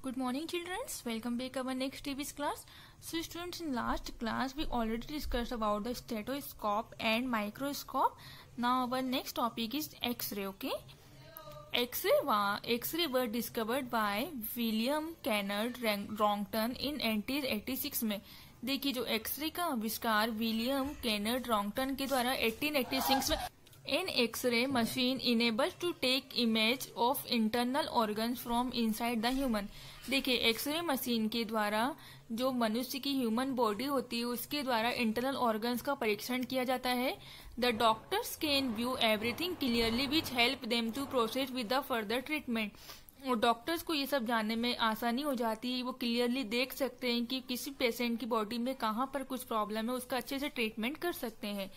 Good morning, children. Welcome back our next TV's class. So, students, in last class we already discussed about the stethoscope and microscope. Now, our next topic is X-ray. Okay, X-ray were discovered by William Kennard Röntgen in 1886 में. देखिए, जो x ray का आविष्कार William केनर्ड रॉन्गटन के द्वारा 1886 में. An X-ray machine enables to take image of internal organs from inside the human. देखिए, x ray machine के द्वारा जो मनुष्य की ह्यूमन बॉडी होती है उसके द्वारा इंटरनल ऑर्गन्स का परीक्षण किया जाता है. The doctors can view everything clearly which help them to process with the further treatment. और डॉक्टर्स को ये सब जानने में आसानी हो जाती है. वो क्लियरली देख सकते हैं कि किसी पेशेंट की बॉडी में कहाँ पर कुछ प्रॉब्लम है, उसका अच्छे से ट्रीटमेंट कर सकते हैं.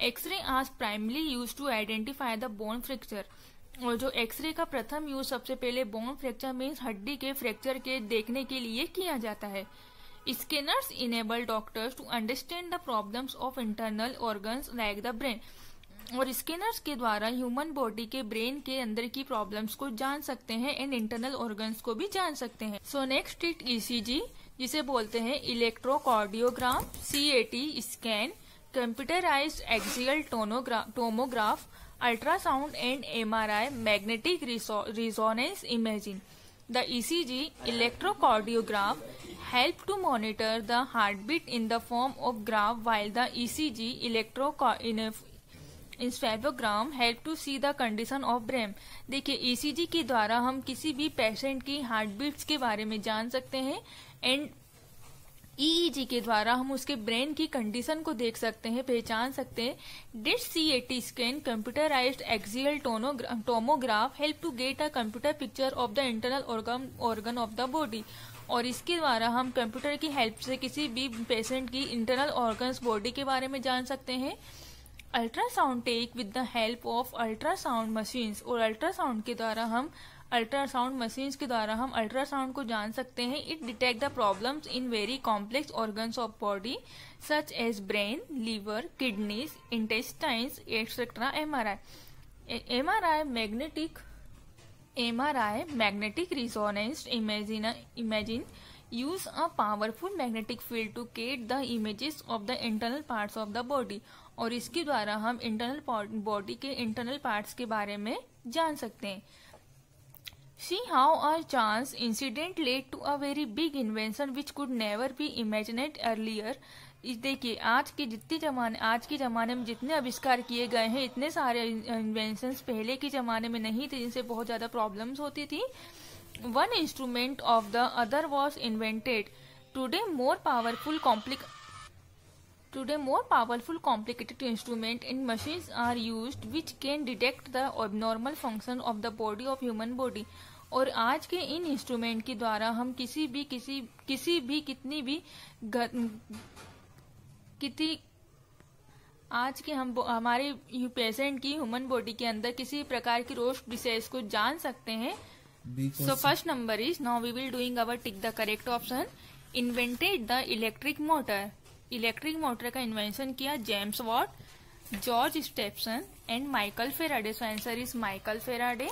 एक्सरे आज primarily use to identify the bone fracture. और जो एक्सरे का प्रथम यूज सबसे पहले बोन फ्रैक्चर मीन्स हड्डी के फ्रैक्चर के देखने के लिए किया जाता है. Scanners enable doctors to understand the problems of internal organs like the brain. और स्कैनर्स के द्वारा ह्यूमन बॉडी के ब्रेन के अंदर की प्रॉब्लम्स को जान सकते हैं एंड इंटरनल ऑर्गन्स को भी जान सकते हैं. सो नेक्स्ट इट ईसीजी, जिसे बोलते हैं electrocardiogram, CAT scan, computerised axial tomograph, ultrasound and MRI, magnetic resonance imaging. The ECG electrocardiogram help to monitor the heartbeat in the form of graph, while the ECG electroencephalogram help to see the condition of brain. देखिए, ECG के द्वारा हम किसी भी patient की heart beats के बारे में जान सकते हैं एंड EEG के द्वारा हम उसके ब्रेन की कंडीशन को देख सकते हैं, पहचान सकते हैं. This CAT scan computerized axial tomograph help to get a computer picture of the internal organ of the body. और इसके द्वारा हम कंप्यूटर की हेल्प से किसी भी पेशेंट की इंटरनल ऑर्गन्स बॉडी के बारे में जान सकते हैं. Ultrasound take with the help of ultrasound machines. और अल्ट्रासाउंड मशीन्स के द्वारा हम अल्ट्रासाउंड को जान सकते हैं. It detect the problems in very complex organs of body such as brain, liver, kidneys, intestines etcetera. MRI magnetic resonance imaging use a powerful magnetic field to get the images of the internal parts of the body. और इसके द्वारा हम internal body के internal parts के बारे में जान सकते हैं. See how a chance incident led to a very big invention which could never be imagined earlier. देखिए, आज के जमाने में जितने आविष्कार किए गए हैं, इतने सारे इन्वेंशंस पहले के जमाने में नहीं थे, जिनसे बहुत ज्यादा प्रॉब्लम्स होती थी. One instrument of the other was invented. Today more powerful complicated instruments and machines are used which can detect the abnormal function of the body of human body. और आज के इन इंस्ट्रूमेंट के द्वारा हम हमारे पेशेंट की ह्यूमन बॉडी के अंदर किसी प्रकार की रोग डिसीज को जान सकते हैं. So first number is, now we will doing our tick the correct option. Invented the electric motor. Electric motor का इन्वेंशन किया James Watt, George Stephenson and Michael Faraday. So answer is Michael Faraday.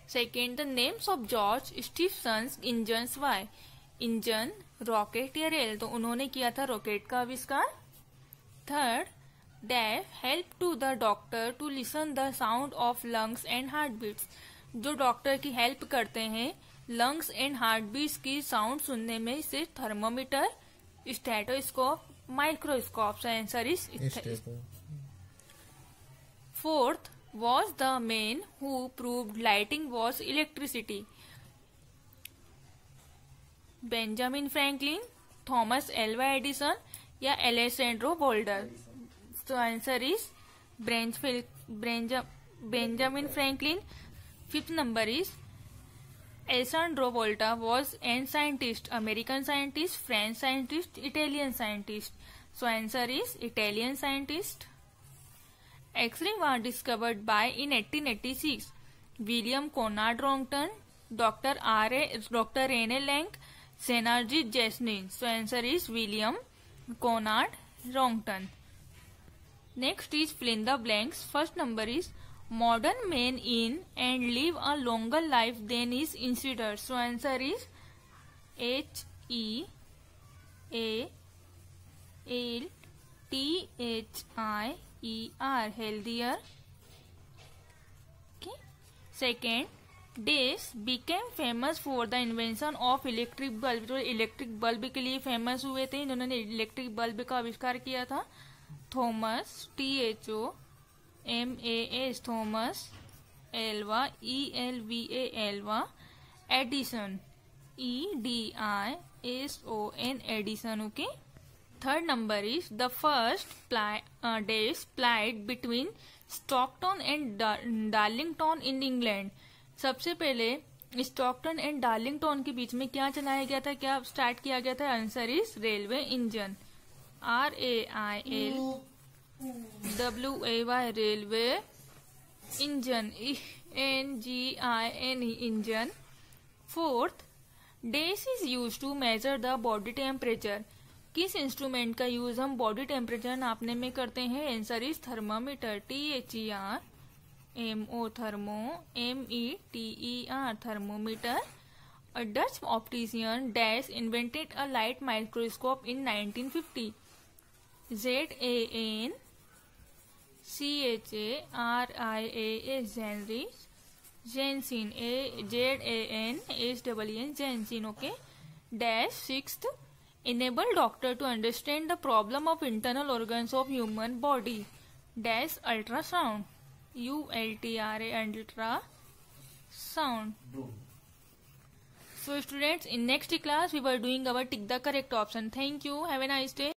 Second, the names of George Stephenson's engines why. Engine, rocket या rail, तो उन्होंने किया था rocket का आविष्कार. Third, डैफ help to the doctor to listen the sound of lungs and heart beats. जो doctor की हेल्प करते हैं लंग्स एंड हार्ट बीट्स की साउंड सुनने में, से thermometer, stethoscope, microscope. So answer is fourth, was the man who proved lighting was electricity. Benjamin Franklin, Thomas Alva Edison या Alessandro Volta. So answer is Benjamin Franklin. Fifth number is Alessandro Volta was an scientist, American scientist, French scientist, Italian scientist. So answer is Italian scientist. X-ray was discovered by in 1886 William Conrad Röntgen, Dr. René Lenk, Senarjit Jesnin. So answer is William Conrad Röntgen. Next is fill in the blanks. First number is modern men in and live a longer life than is considered. So answer is HEALTHIER, healthier. Okay. Second, Dace became famous for the invention of electric bulb. जो electric bulb के लिए famous हुए थे, इन्होंने electric bulb का आविष्कार किया था. Thomas, THOMAS, Thomas. Elva, ELVA, Edison, EDISON, Edison. Okay. Third number is the first days flight between Stockton and Darlington in England. सबसे पहले स्टॉकटन एंड डार्लिंगटन के बीच में क्या चलाया गया था, क्या स्टार्ट किया गया था? Answer is railway engine. RAILWAY, railway engine. NGINE, engine. Fourth, this is use to measure the body temperature. किस इंस्ट्रूमेंट का यूज हम बॉडी टेम्परेचर नापने में करते हैं? Answer is thermometer. THERMO, thermo. METER, thermometer. A Dutch optician Dash invented a light microscope in 1950. ZANCHARIAS, Janssen, JANSEN, Janssen. Okay. Dash. Sixth, enable doctor to understand the problem of internal organs of human body. Dash ultrasound. ULTRA, ultrasound. So students, in next class we were doing our tick the correct option. Thank you. Have a nice day.